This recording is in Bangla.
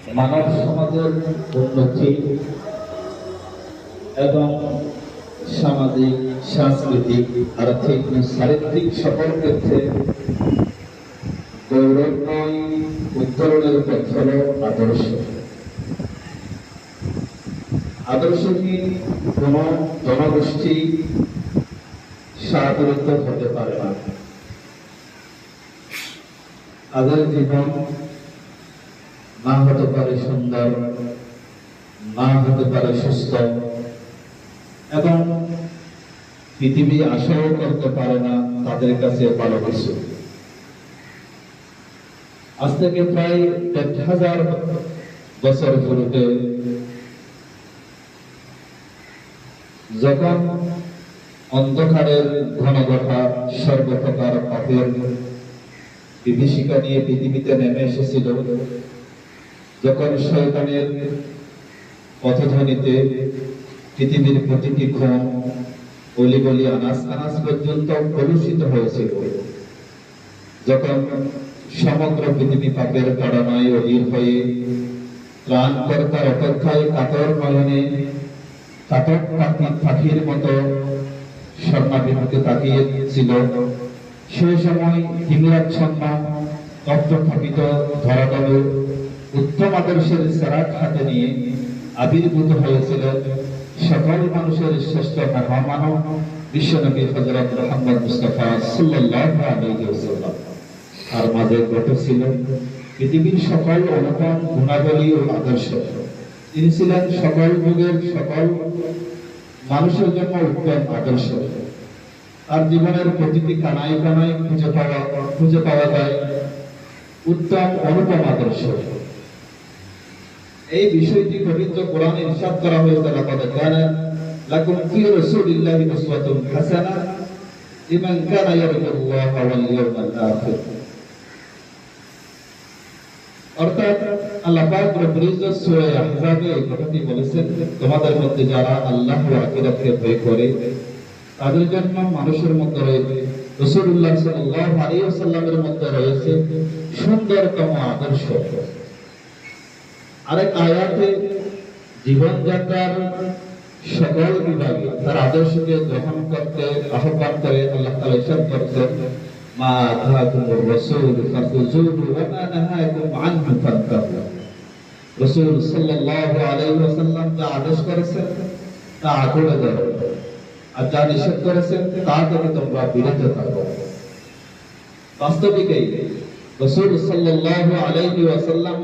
মানব সমাজের উন্নতি এবং সামাজিক, সাংস্কৃতিক, আর্থিক, চারিত্রিক সকল ক্ষেত্রে গৌরবময় উত্তরণের পথ হল আদর্শ। আদর্শহীন কোন জনগোষ্ঠী সাগরিত হতে পারে না। তাদের জীবন না হতে পারে সুন্দর, না হতে পারে সুস্থ, এবং পৃথিবী আশাও করতে পারে না তাদের কাছে ভালো কিছু। আজ থেকে প্রায় ১০০০ বছর পূর্বে যখন অন্ধকারের ঘনঘটা সর্বপ্রকার পাপের বিভীষিকা নিয়ে পৃথিবীতে নেমে এসেছিল, যখন শয়তানের পথধ্বনিতে পৃথিবীর প্রতিটি কোণ, অলিগলি, আনাস কানাস পর্যন্ত কলুষিত হয়েছিল, যখন সমগ্র পৃথিবী পাপের তাড়নায় অধীর হয়ে ত্রাণকর্তার অপেক্ষায় কাতর নয়নে কাতক পাখির মতো স্বর্ণাভিমুখে তাকিয়েছিল, সেই সময় হিমরাচ্ছন্ন তপ্তথাপিত ধরাতল উত্তম আদর্শের সেরাক হাতে নিয়ে আবির্ভূত হয়েছিল সকল মানুষের শ্রেষ্ঠ মহামানব বিশ্বনবী হযরত মুহাম্মদ মুস্তাফা সাল্লাল্লাহু আলাইহি ওয়াসাল্লাম। আর মাঝে ঘটেছিল পৃথিবীর সকল অনুপম গুণাবলী ও আদর্শ। তিনি ছিলেন সকল যুগের সকল মানুষের জন্য উত্তম আদর্শ। তার জীবনের প্রতিটি কানায় কানায় খুঁজে পাওয়া যায় উত্তম অনুপম আদর্শ। এই বিষয়টি পবিত্র কোরআনে ইরশাদ করা হয়েছে, লাকাদ কানা লাকুম ফি রাসূলিল্লাহি উসওয়াতুন হাসানাহ লিমান কানা ইয়ারজুল্লাহ ওয়াল ইয়াউমাল আখির। অর্থাৎ আল্লাহ পাক রব্বুল ইজ্জত সূরা আহজাবে এই কথাটি বলেছেন, তোমাদের মধ্যে যারা আল্লাহ ও আখিরাতকে ভয় করে তাদের জন্য মানুষের মধ্যে রয়েছে, রাসূলুল্লাহ সাল্লাল্লাহু আলাইহি ওয়াসাল্লামের মধ্যে রয়েছে সুন্দরতম আদর্শ। আরেক আয়াতে জীবনযাত্রার সকল বিভাগে তার আদর্শকে গ্রহণ করতে আহ্বান করে আল্লাহ তাআলা ইরশাদ করেছেন, মা আতাকুমুর রাসূল ফাখুযুহু ওয়া মা নাহাকুম আনহু ফান্তাহু। রাসূল সাল্লাল্লাহু আলাইহি ওয়াসাল্লাম যা আদেশ করেছেন তা আঁকড়ে ধরো, আর যা নিষেধ করেছেন তা থেকে তোমরা বিরত থাকো। বাস্তবিকই রাসূল সাল্লাল্লাহু আলাইহি ওয়াসাল্লাম